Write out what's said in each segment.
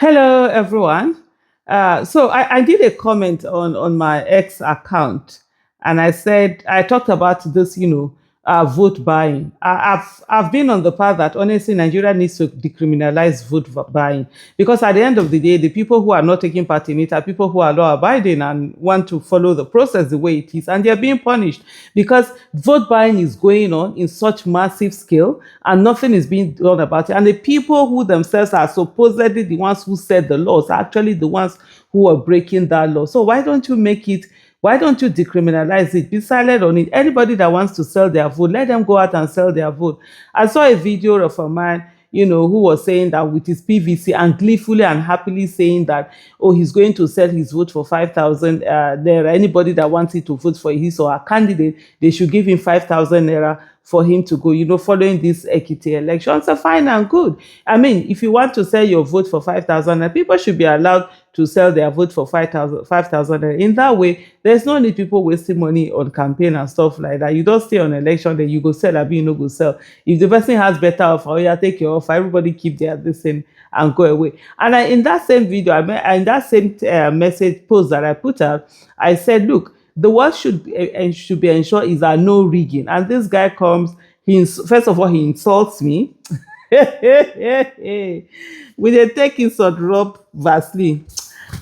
Hello, everyone. So I did a comment on my ex account, and I talked about this, vote buying. I've been on the path that honestly Nigeria needs to decriminalize buying, because at the end of the day, the people who are not taking part in it are people who are law abiding and want to follow the process the way it is, and they're being punished because vote buying is going on in such massive scale and nothing is being done about it. And the people who themselves are supposedly the ones who set the laws are actually the ones who are breaking that law. So why don't you decriminalize it? Be silent on it. Anybody that wants to sell their vote, let them go out and sell their vote. I saw a video of a man, who was saying that with his PVC and gleefully and happily saying that, oh, he's going to sell his vote for 5,000 naira. Anybody that wants it to vote for his or her candidate, they should give him 5,000 naira for him to go, following this equity election. So fine and good. I mean, if you want to sell your vote for 5,000, people should be allowed to sell their vote for 5,000. In that way, there's no need people wasting money on campaign and stuff like that. You don't stay on election, then you go sell, abi you no go sell. If the person has better offer, oh yeah, take your offer. Everybody keep their same and go away. And in that same video, in that same message post that I put out, I said, look, the what should be ensured is that no rigging. And this guy comes, first of all, he insults me. With a take insult rub Vaseline.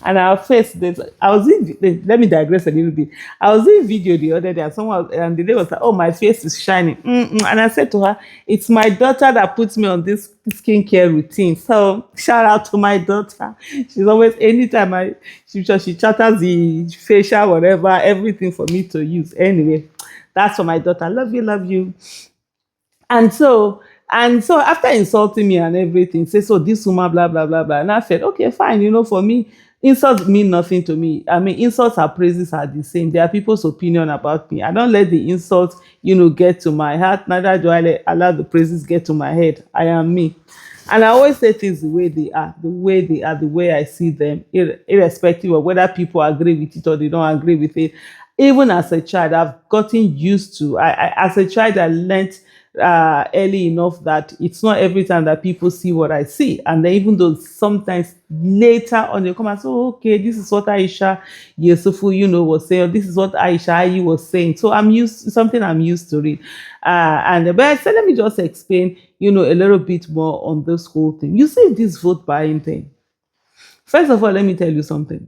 And our face, let me digress a little bit. I was in video the other day, and the day was like, oh, my face is shining. And I said to her, it's my daughter that puts me on this skincare routine. So shout out to my daughter. She's always, anytime she chatters the facial, whatever, everything for me to use. Anyway, that's for my daughter. Love you, love you. And so after insulting me and everything, say, so this woman, blah, blah, blah, blah. And I said, okay, fine. For me, insults mean nothing to me. I mean, insults and praises are the same. They are people's opinion about me. I don't let the insults, get to my heart. Neither do I allow the praises get to my head. I am me. And I always say things the way they are, the way I see them, irrespective of whether people agree with it or they don't agree with it. Even as a child, I've gotten used to, as a child, I learned early enough that it's not every time that people see what I see. And then even though sometimes later on they come and say, oh, okay, this is what Aisha Yusufu, was saying, this is what Aisha Ayi was saying. So I'm used to it. But I said, let me just explain, a little bit more on this whole thing. You see this vote buying thing. First of all, let me tell you something.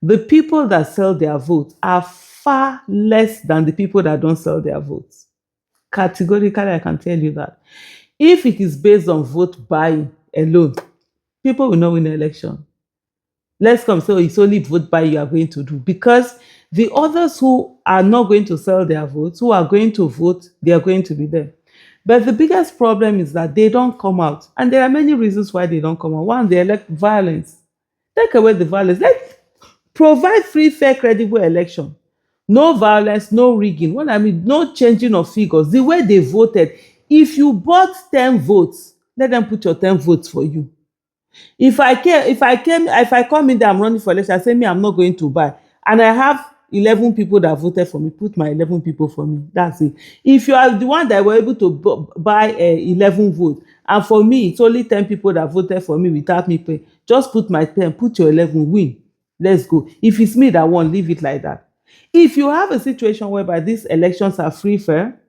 The people that sell their votes are far less than the people that don't sell their votes. Categorically, I can tell you that. If it is based on vote buying alone, people will not win the election. Let's come say, it's only vote buying you are going to do, because the others who are not going to sell their votes, who are going to vote, they are going to be there. But the biggest problem is that they don't come out. And there are many reasons why they don't come out. One, they elect violence. Take away the violence. Let's provide free, fair, credible election. No violence, no rigging. What I mean, no changing of figures. The way they voted, if you bought 10 votes, let them put your 10 votes for you. If I come in there, I'm running for election, I say, me, I'm not going to buy. And I have 11 people that voted for me, put my 11 people for me. That's it. If you are the one that were able to buy 11 votes, and for me, it's only 10 people that voted for me without me paying, just put my 10, put your 11, win. Let's go. If it's me that won, leave it like that. If you have a situation whereby these elections are free, fair,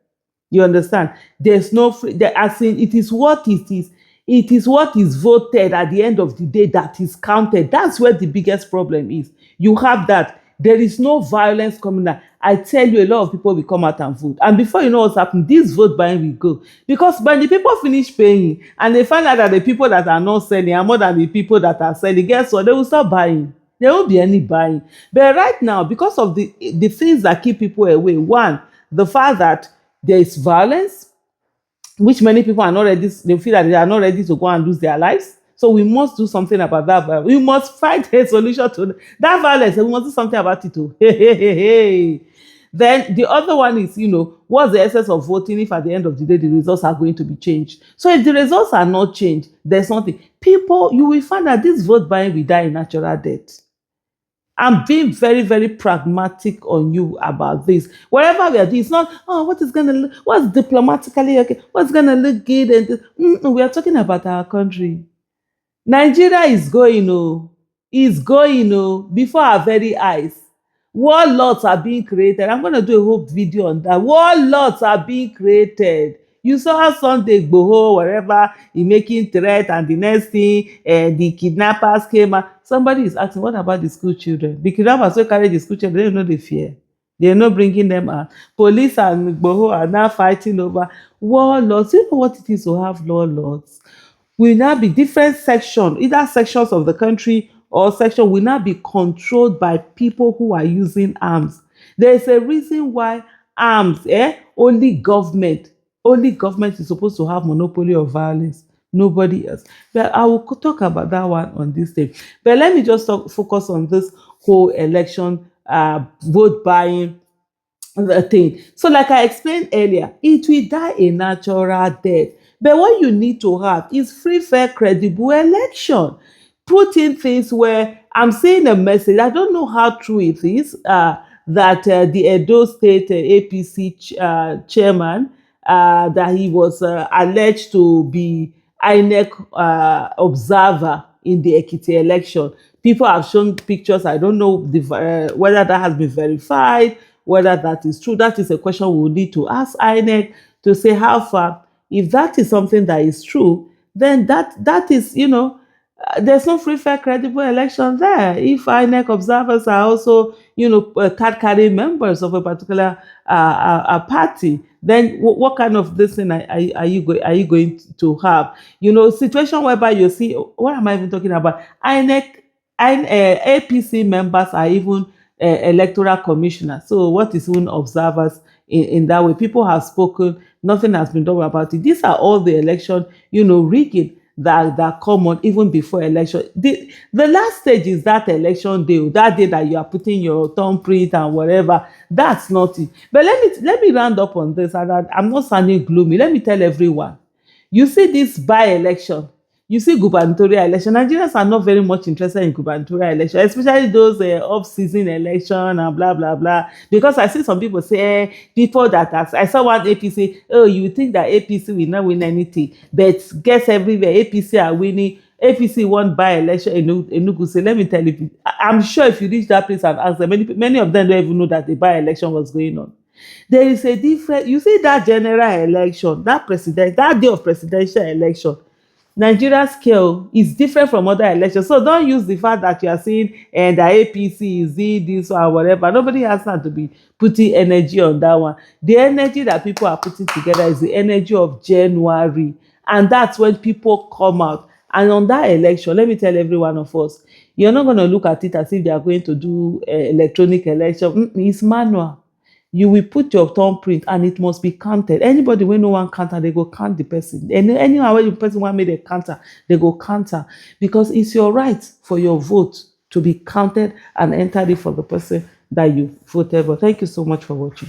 you understand, there's no free, as in, it is what it is. It is what is voted at the end of the day that is counted. That's where the biggest problem is. You have that. There is no violence coming out. I tell you, a lot of people will come out and vote. And before you know what's happening, this vote buying will go. Because when the people finish paying and they find out that the people that are not selling are more than the people that are selling, guess what? They will start buying. There won't be any buying. But right now, because of the things that keep people away, one, the fact that there is violence, which many people are not ready, they feel that they are not ready to go and lose their lives. So we must do something about that. We must find a solution to that violence, and we must do something about it too. Then the other one is, what's the essence of voting if at the end of the day the results are going to be changed? So if the results are not changed, there's nothing. People, you will find that this vote buying will die in natural death. I'm being very, very pragmatic on you about this. Whatever we are doing, it's not, what's diplomatically okay, what's going to look good. And we are talking about our country. Nigeria is going before our very eyes. Warlords are being created. I'm going to do a whole video on that. Warlords are being created. You saw how Sunday Igboho, wherever he making threat, and the next thing, the kidnappers came out. Somebody is asking, what about the school children? The kidnappers will carry the school children. They don't know the fear. They're not bringing them out. Police and Igboho are now fighting over warlords. You know what it is to have warlords? Will now be different sections, either sections of the country or section will now be controlled by people who are using arms. There is a reason why arms, only government is supposed to have monopoly of violence, nobody else. But I will talk about that one on this day. But let me just focus on this whole election, vote buying the thing. So, like I explained earlier, it will die a natural death. But what you need to have is free, fair, credible election. Put in things where I'm saying a message. I don't know how true it is that the Edo State APC chairman, that he was alleged to be INEC observer in the Ekiti election. People have shown pictures. I don't know whether that has been verified, whether that is true. That is a question we will need to ask INEC to say how far. If that is something that is true, then that is, there's no free, fair, credible election there. If INEC observers are also, card carrying members of a particular party, then what kind of this thing are you going to have? Situation whereby you see, what am I even talking about? INEC and APC members are even electoral commissioners. So what is even observers in that way? People have spoken, nothing has been done about it. These are all the election, rigging that come on even before election. The last stage is that election day, that day that you are putting your thumbprint and whatever. That's not it. But let me round up on this. And I'm not sounding gloomy. Let me tell everyone. You see this by-election, you see gubernatorial election. Nigerians are not very much interested in gubernatorial election, especially those off-season election and blah blah blah. Because I see some people say, people that I saw one APC, oh, you think that APC will not win anything, but guess everywhere APC are winning. APC won by-election in Enugu. So let me tell you, I'm sure if you reach that place and ask them, many of them don't even know that the by-election was going on. There is a difference. You see that general election, that day of presidential election, Nigeria scale is different from other elections. So don't use the fact that you are seeing and the APC is this or whatever. Nobody has time to be putting energy on that one. The energy that people are putting together is the energy of January. And that's when people come out. And on that election, let me tell every one of us, you're not going to look at it as if they are going to do electronic election. It's manual. You will put your thumbprint and it must be counted. Anybody when no one counter, they go count the person. And anyhow when the person want make a counter, they go counter. Because it's your right for your vote to be counted and entered it for the person that you voted for. Thank you so much for watching.